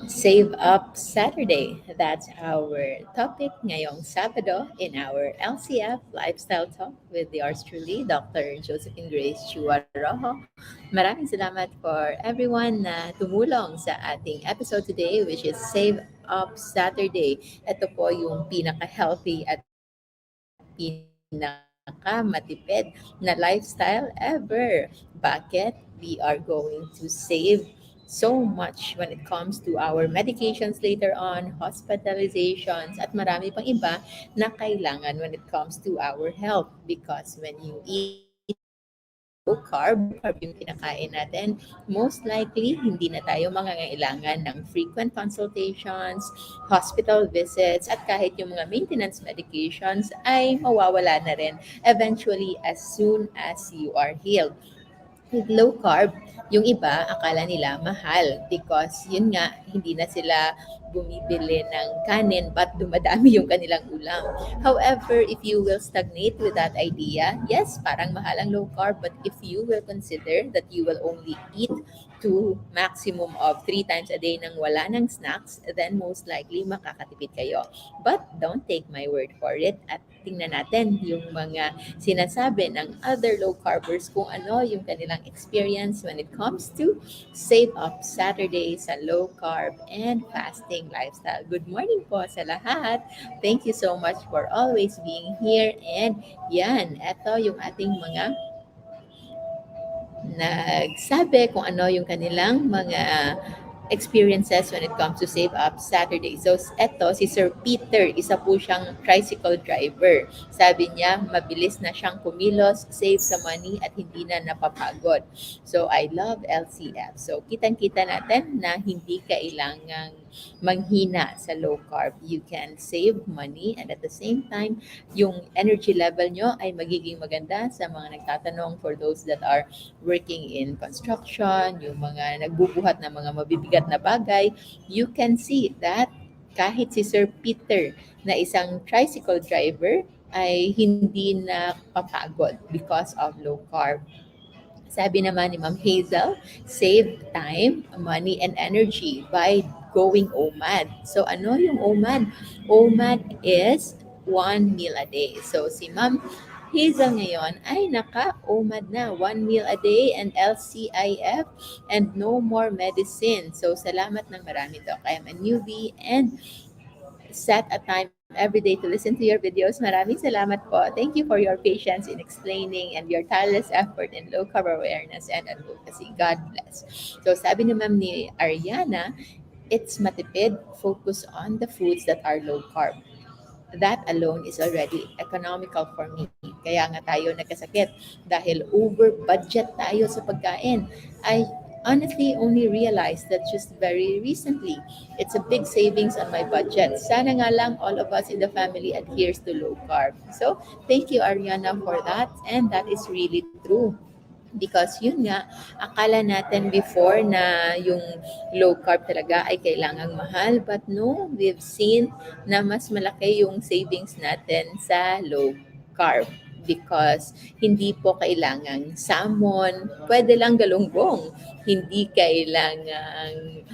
Save Up Saturday. That's our topic ngayong Sabado in our LCF Lifestyle Talk with yours truly, Dr. Josephine Grace Chuarojo. Maraming salamat for everyone na tumulong sa ating episode today, which is Save Up Saturday. Ito po yung pinaka-healthy at pinaka-matipid na lifestyle ever. Bakit? We are going to save so much when it comes to our medications later on, hospitalizations, at marami pang iba na kailangan when it comes to our health. Because when you eat low carb yung kinakain natin, most likely hindi na tayo mangangailangan ng frequent consultations, hospital visits, at kahit yung mga maintenance medications ay mawawala na rin eventually as soon as you are healed. With low carb, yung iba akala nila mahal because yun nga, hindi na sila bumibili ng kanin but dumadami yung kanilang ulam. However, if you will stagnate with that idea, yes, parang mahal ang low carb, but if you will consider that you will only eat two maximum of three times a day nang wala ng snacks, then most likely makakatipid kayo. But don't take my word for it at tingnan natin yung mga sinasabi ng other low carbers kung ano yung kanilang experience when it comes to Save Up Saturday sa low carb and fasting lifestyle. Good morning po sa lahat. Thank you so much for always being here. And yan, eto yung ating mga nagsabi kung ano yung kanilang mga experiences when it comes to Save Up Saturday. So, eto, si Sir Peter, isa po siyang tricycle driver. Sabi niya, mabilis na siyang kumilos, save sa money, at hindi na napapagod. So, I love LCF. So, kitang-kita natin na hindi kailangang manghina sa low carb. You can save money and at the same time, yung energy level nyo ay magiging maganda sa mga nagtatanong for those that are working in construction, yung mga nagbubuhat ng mga mabibigat na bagay, you can see that kahit si Sir Peter na isang tricycle driver ay hindi na papagod because of low carb. Sabi naman ni Ma'am Hazel, save time, money, and energy by going OMAD. So ano yung OMAD? OMAD is one meal a day. So si Ma'am Hazel ngayon ay naka-OMAD na, one meal a day and LCIF and no more medicine. So salamat ng marami, Doc. I am a newbie and set a time every day to listen to your videos. Maraming salamat po. Thank you for your patience in explaining and your tireless effort in low carb awareness and advocacy. God bless. So sabi ni Ma'am ni Ariana, it's matipid, focus on the foods that are low carb. That alone is already economical for me. Kaya nga tayo nagkasakit dahil over budget tayo sa pagkain. I honestly only realized that just very recently. It's a big savings on my budget. Sana nga lang all of us in the family adheres to low carb. So, thank you Ariana for that, and that is really true. Because yun nga, akala natin before na yung low carb talaga ay kailangang mahal. But no, we've seen na mas malaki yung savings natin sa low carb. Because hindi po kailangang salmon, pwede lang galunggong. Hindi kailangang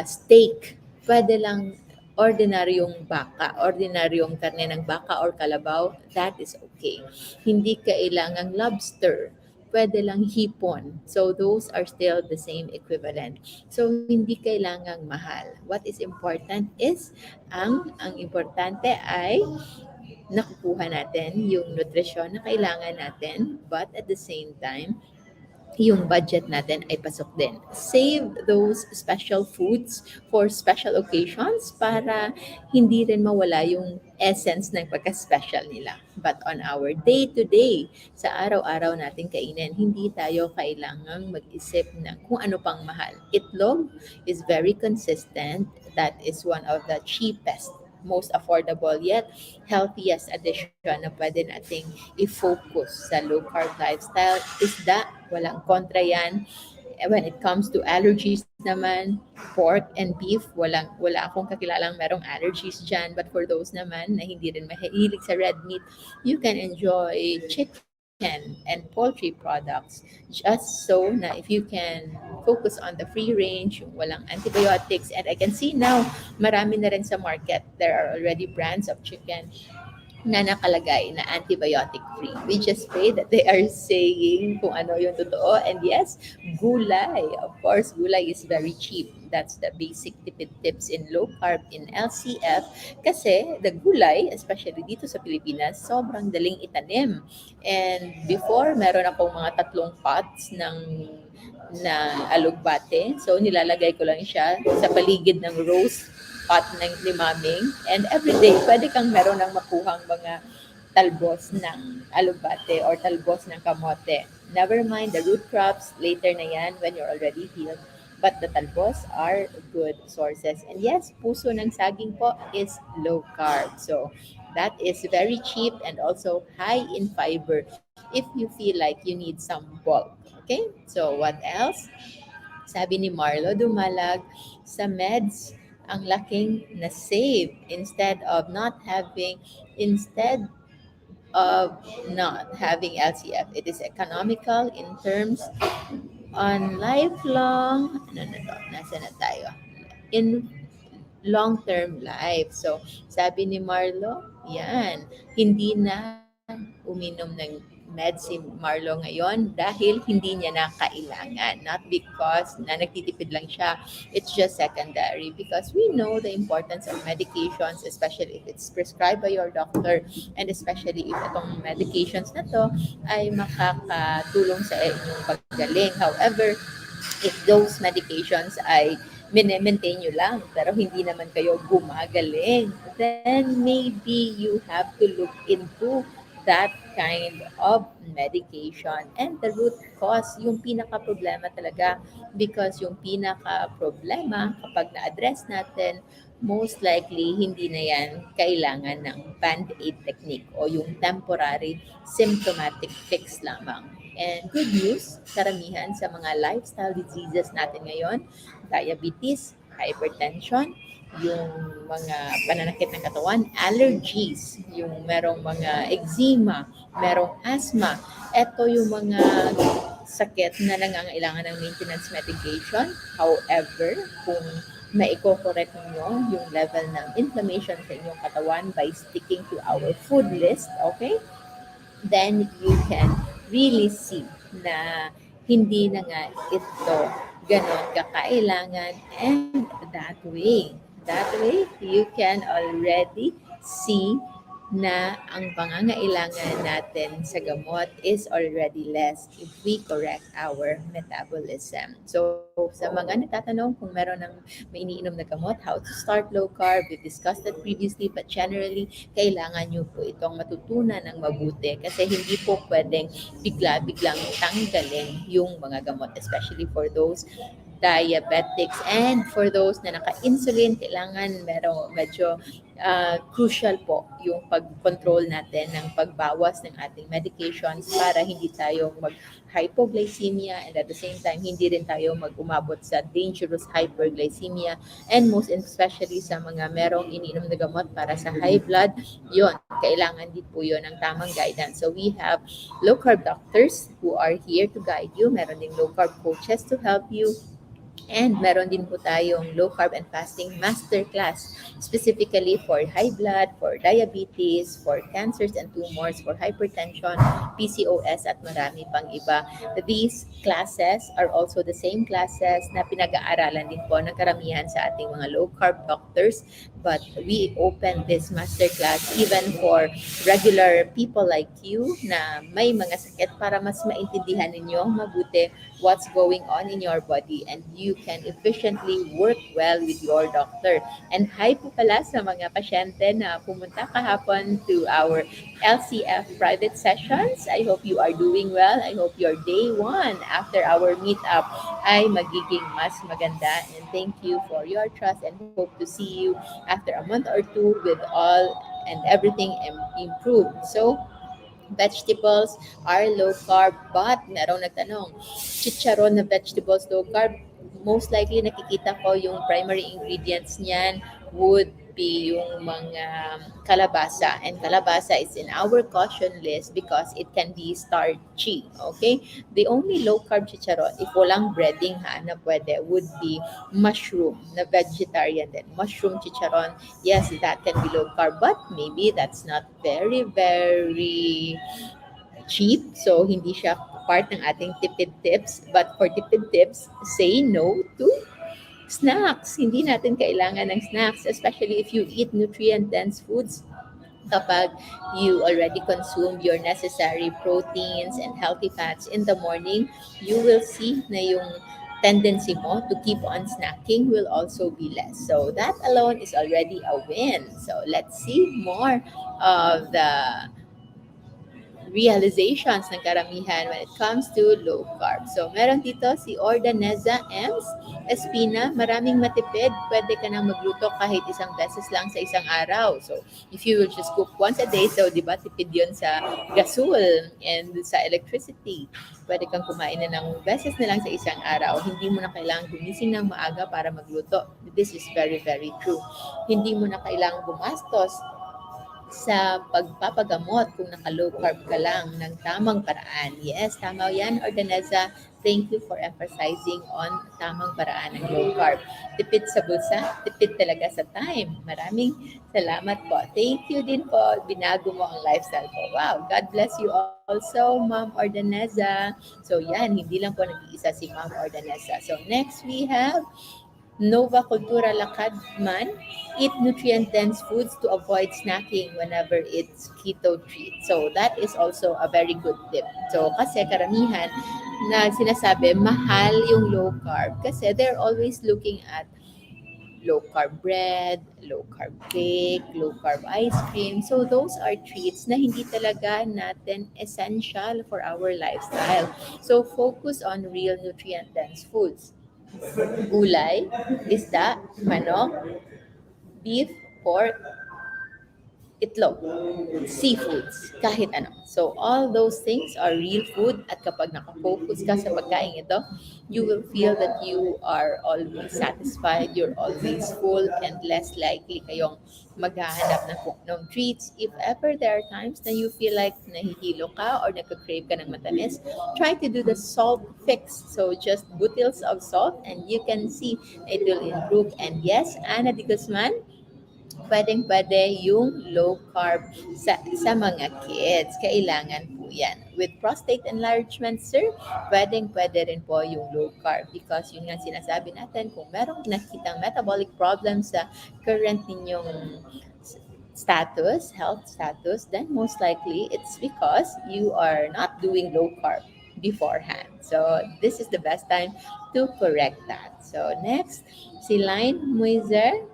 steak, pwede lang ordinaryong baka, ordinaryong karne ng baka or kalabaw, that is okay. Hindi kailangang lobster, pwede lang hipon. So those are still the same equivalent. So hindi kailangang mahal. What is important is ang importante ay nakukuha natin yung nutrisyon na kailangan natin, but at the same time yung budget natin ay pasok din. Save those special foods for special occasions para hindi rin mawala yung essence ng pagka-special nila. But on our day-to-day, sa araw-araw nating kainin, hindi tayo kailangang mag-isip ng kung ano pang mahal. Itlog is very consistent. That is one of the cheapest, most affordable yet healthiest addition na pwede nating i-focus sa low carb lifestyle. Isda, walang kontra yan. When it comes to allergies naman, pork and beef, wala akong kakilalang merong allergies dyan. But for those naman na hindi rin mahilig sa red meat, you can enjoy chicken, chicken and poultry products, just so na if you can focus on the free range, yung walang antibiotics. And I can see now, marami na rin sa market, there are already brands of chicken na nakalagay na antibiotic free. We just pray that they are saying kung ano yung totoo. And yes, gulay. Of course, gulay is very cheap. That's the basic tipid tips in low carb in LCF. Kasi the gulay, especially dito sa Pilipinas, sobrang daling itanim. And before, meron akong mga 3 pots ng alugbate. So, nilalagay ko lang siya sa paligid ng roast pot ng limaming. And everyday, pwede kang meron ng makuhang mga talbos ng alugbate or talbos ng kamote. Never mind the root crops, later na yan when you're already healed. But the talbos are good sources. And yes, puso ng saging po is low carb. So that is very cheap and also high in fiber if you feel like you need some bulk. Okay? So what else? Sabi ni Marlo Dumalag, sa meds, ang laking na-save instead of not having LCF. It is economical in terms on lifelong, ano na to, nasa na tayo? In long-term life. So, sabi ni Marlo, yan, hindi na uminom ng med si Marlo ngayon dahil hindi niya na kailangan. Not because na nagtitipid lang siya. It's just secondary because we know the importance of medications, especially if it's prescribed by your doctor, and especially if itong medications na to ay makakatulong sa inyong paggaling. However, if those medications ay mine-maintain nyo lang pero hindi naman kayo gumagaling, then maybe you have to look into that kind of medication. And the root cause, yung pinaka-problema talaga, because yung pinaka-problema, kapag na-address natin, most likely hindi na yan kailangan ng band-aid technique o yung temporary symptomatic fix lamang. And good news, karamihan sa mga lifestyle diseases natin ngayon, diabetes, hypertension, yung mga pananakit ng katawan, allergies, yung merong mga eczema, merong asthma. Ito yung mga sakit na nangangailangan ng maintenance medication. However, kung maiko-correct nyo yung level ng inflammation sa inyong katawan by sticking to our food list, okay? Then you can really see na hindi na nga ito ganon kakailangan. And that way you can already see na ang pangangailangan natin sa gamot is already less if we correct our metabolism. So, sa mga nagtatanong kung meron ng may iniinom na gamot, how to start low carb, we discussed that previously, but generally, kailangan nyo po itong matutunan ng mabuti kasi hindi po pwedeng bigla-biglang tanggalin yung mga gamot, especially for those diabetics and for those na naka-insulin, kailangan medyo crucial po yung pag-control natin ng pagbawas ng ating medications para hindi tayo mag-hypoglycemia and at the same time hindi rin tayo mag-umabot sa dangerous hyperglycemia, and most especially sa mga merong iniinom na gamot para sa high blood, yon kailangan din po yon ng tamang guidance. So we have low carb doctors who are here to guide you, meron ding low carb coaches to help you. And meron din po tayong low carb and fasting masterclass specifically for high blood, for diabetes, for cancers and tumors, for hypertension, PCOS at marami pang iba. These classes are also the same classes na pinag-aaralan din po ng karamihan sa ating mga low carb doctors, but we open this masterclass even for regular people like you na may mga sakit para mas maintindihan ninyo mabuti what's going on in your body and you can efficiently work well with your doctor. And hi po pala sa mga pasyente na pumunta kahapon to our LCF private sessions. I hope you are doing well. I hope your day 1 after our meetup ay magiging mas maganda. And thank you for your trust and hope to see you after a month or 2 with all and everything improved. So, vegetables are low carb, but merong nagtanong, chicharon na vegetables low carb, most likely nakikita ko yung primary ingredients niyan would be yung mga kalabasa. And kalabasa is in our caution list because it can be starchy. Okay? The only low carb chicharon, if walang breading ha, na pwede, would be mushroom, na vegetarian din. Mushroom chicharon, yes, that can be low carb, but maybe that's not very, very cheap. So, hindi siya part ng ating tipid tips. But for tipid tips, say no to snacks. Hindi natin kailangan ng snacks, especially if you eat nutrient-dense foods. Kapag you already consume your necessary proteins and healthy fats in the morning, you will see na yung tendency mo to keep on snacking will also be less. So that alone is already a win. So let's see more of the realizations ng karamihan when it comes to low carb. So, meron dito si Ordaneza Ems Espina, maraming matipid, pwede ka nang magluto kahit isang beses lang sa isang araw. So, if you will just cook once a day, so di ba, tipid yun sa gasol and sa electricity. Pwede kang kumain na ng beses na lang sa isang araw. Hindi mo na kailangang gumising ng maaga para magluto. This is very, very true. Hindi mo na kailangang gumastos sa pagpapagamot kung naka-low carb ka lang ng tamang paraan. Yes, tama yan, Ordaneza. Thank you for emphasizing on tamang paraan ng low carb. Tipid sa bulsa, tipid talaga sa time. Maraming salamat po. Thank you din po. Binago mo ang lifestyle ko. Wow, God bless you also, Ma'am Ordaneza. So yan, hindi lang po nag-iisa si Ma'am Ordaneza. So next we have Nova Cultura Lakadman, eat nutrient-dense foods to avoid snacking whenever it's keto treat. So that is also a very good tip. So kasi karamihan na sinasabi, mahal yung low carb kasi they're always looking at low carb bread, low carb cake, low carb ice cream. So those are treats na hindi talaga natin essential for our lifestyle. So focus on real nutrient-dense foods. Gulay, isda, manok, beef, pork, itlog, seafoods, kahit ano. So, all those things are real food at kapag nakafocus ka sa pagkain ito, you will feel that you are always satisfied, you're always full, and less likely kayong maghahanap ng kung anong treats. If ever there are times na you feel like nahihilo ka or nagka-crave ka ng matamis, try to do the salt fix. So, just bottles of salt and you can see it will improve. And yes, Ana de Guzman, pwedeng-pwede yung low carb sa mga kids. Kailangan po yan. With prostate enlargement, sir, pwedeng-pwede rin po yung low carb because yun nga sinasabi natin, kung merong nakitang metabolic problem sa current ninyong status, health status, then most likely it's because you are not doing low carb beforehand. So this is the best time to correct that. So next, si Line Muizer,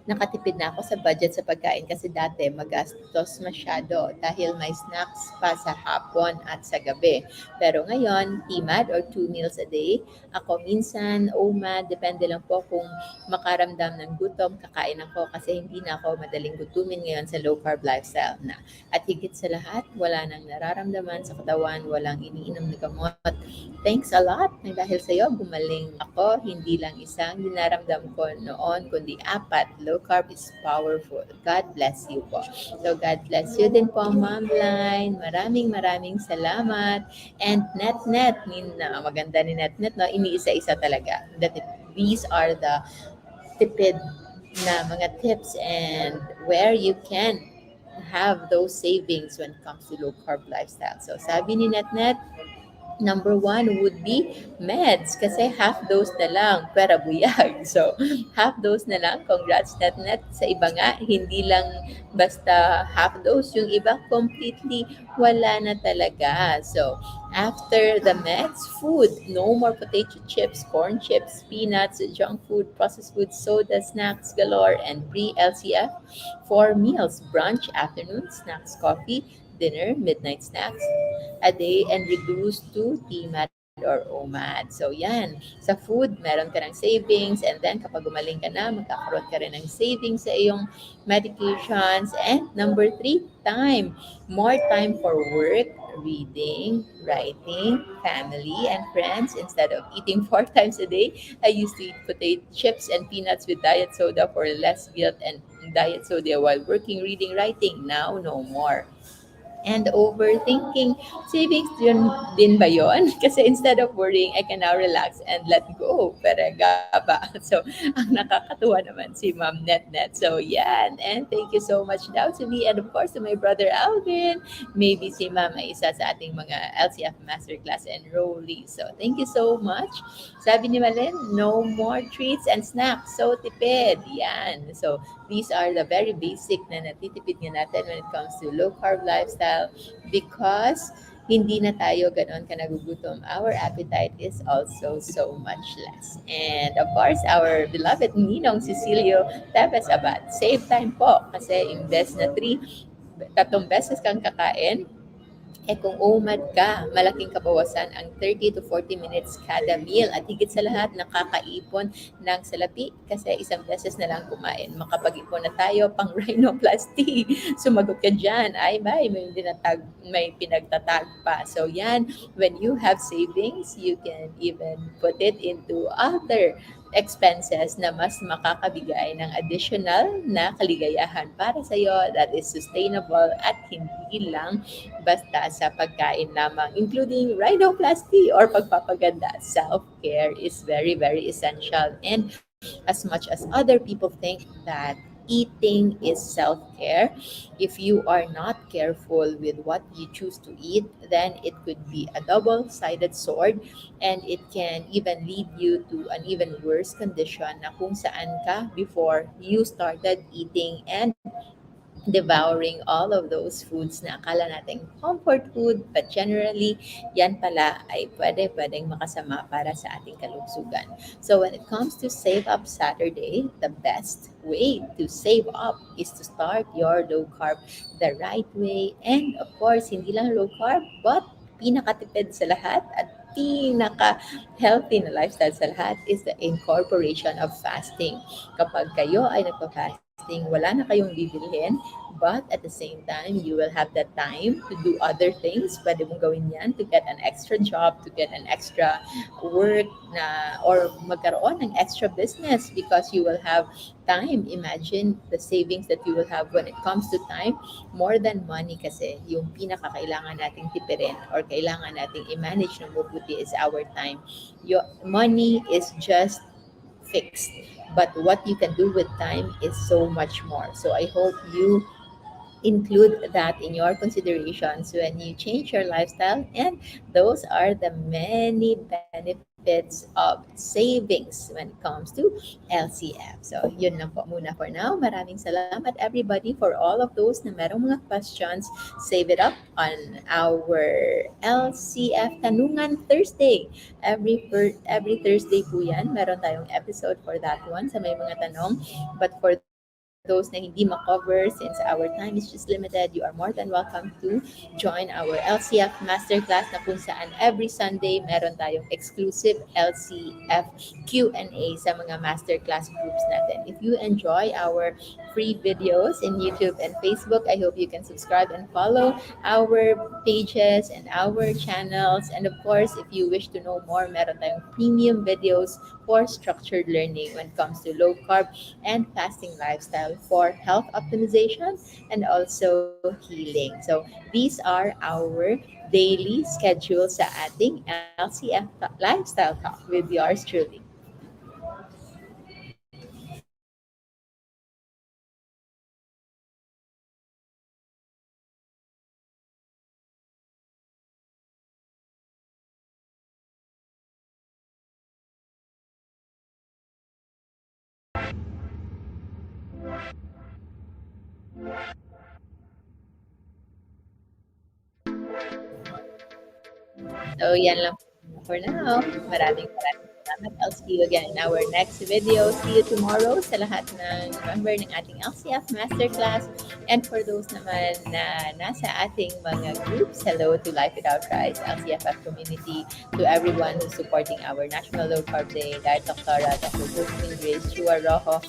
nakatipid na ako sa budget sa pagkain kasi dati magastos masyado dahil may snacks pa sa hapon at sa gabi. Pero ngayon, TMAD or 2 meals a day. Ako minsan, OMAD, depende lang po kung makaramdam ng gutom, kakain ako kasi hindi na ako madaling gutumin ngayon sa low carb lifestyle na. At higit sa lahat, wala nang nararamdaman sa katawan, walang iniinom na gamot. Thanks a lot dahil sa iyo, gumaling ako. Hindi lang isang dinaramdam ko noon, kundi apat. Low carb is powerful. God bless you po. So God bless you din po, Ma'am Line. Maraming salamat. And Net, maganda ni Net, no? Iniisa-isa talaga. These are the tipid na mga tips and where you can have those savings when it comes to low carb lifestyle. So sabi ni Net, number one would be meds kasi half dose na lang, pera buyag. So, half dose na lang. Congrats, Net. Sa iba nga, hindi lang basta half dose. Yung iba, completely wala na talaga. So, after the meds, food. No more potato chips, corn chips, peanuts, junk food, processed food, soda, snacks galore, and pre-LCF. 4 meals, brunch, afternoon, snacks, coffee, dinner, midnight snacks a day, and reduce to TMAD or OMAD. So yan, sa food, meron ka ng savings, and then kapag gumaling ka na, magkakaroon ka rin ng savings sa iyong medications. And number 3, time. More time for work, reading, writing, family, and friends. Instead of eating 4 times a day, I used to eat potato chips and peanuts with diet soda for less guilt, and diet soda while working, reading, writing. Now, no more. And overthinking. Savings din ba yun? Kasi instead of worrying, I can now relax and let go. Perega ba? So, ang nakakatuwa naman si Ma'am Net. So, yan. And thank you so much daw to me and of course to my brother Alvin. Maybe si Ma'am ay isa sa ating mga LCF Masterclass enrollees. So, thank you so much. Sabi ni Malen, no more treats and snacks. So, tipid. Yan. So, these are the very basic na natitipid nga natin when it comes to low carb lifestyle because hindi na tayo ganon ka nagugutom. Our appetite is also so much less. And of course, our beloved Ninong Cecilio Tepes Abad, save time po kasi imbes na 3 tatlong beses kang kakain, kung umad ka, malaking kabawasan ang 30 to 40 minutes kada meal. At higit sa lahat, nakakaipon ng salapi kasi isang beses na lang kumain. Makapag-ipon na tayo pang rhinoplasty. Sumagot ka dyan. Ay, may pinagtatag pa. So yan, when you have savings, you can even put it into other expenses na mas makakabigay ng additional na kaligayahan para sa iyo that is sustainable at hindi lang basta sa pagkain lamang, including rhinoplasty or pagpapaganda. Self-care is very, very essential. And as much as other people think that eating is self-care, if you are not careful with what you choose to eat, then it could be a double-sided sword and it can even lead you to an even worse condition na kung saan ka before you started eating and devouring all of those foods na akala nating comfort food, but generally, yan pala ay pwedeng makasama para sa ating kalusugan. So when it comes to Save Up Saturday, the best way to save up is to start your low carb the right way. And of course, hindi lang low carb, but pinakatipid sa lahat at pinaka-healthy na lifestyle sa lahat is the incorporation of fasting. Kapag kayo ay nagpa-fasting, wala na kayong bibilhin, but at the same time, you will have that time to do other things. Pwede mong gawin yan to get an extra job, to get an extra work na, or magkaroon ng extra business because you will have time. Imagine the savings that you will have when it comes to time more than money kasi yung pinakakailangan nating tipirin or kailangan nating i-manage ng mabuti is our time. Your money is just fixed. But what you can do with time is so much more. So I hope you include that in your considerations when you change your lifestyle. And those are the many benefits of savings when it comes to LCF. So, yun lang po muna for now. Maraming salamat everybody for all of those na merong mga questions. Save it up on our LCF Tanungan Thursday. Every Thursday po yan. Meron tayong episode for that one sa may mga tanong. But for those na hindi makover, since our time is just limited, you are more than welcome to join our LCF Masterclass na kung saan every Sunday meron tayong exclusive LCF Q&A sa mga masterclass groups natin. If you enjoy our free videos in YouTube and Facebook, I hope you can subscribe and follow our pages and our channels. And of course, if you wish to know more, meron tayong premium videos for structured learning when it comes to low carb and fasting lifestyle for health optimization and also healing. So these are our daily schedule sa ating LCF Lifestyle Talk with yours truly. So yan lang for now. Maraming salamat. I'll see you again in our next video. See you tomorrow sa lahat ng member ng ating LCF Masterclass. And for those naman na nasa ating mga groups, hello to Life Without Rice, LCFF community, to everyone who's supporting our National Low Carb Day, Dr. Clara, Dr. Josephine Grace, Chua Rojo,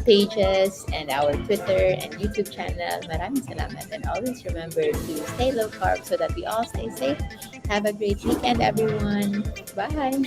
pages, and our Twitter and YouTube channel. Maraming salamat. And always remember to stay low carb so that we all stay safe. Have a great weekend, everyone. Bye.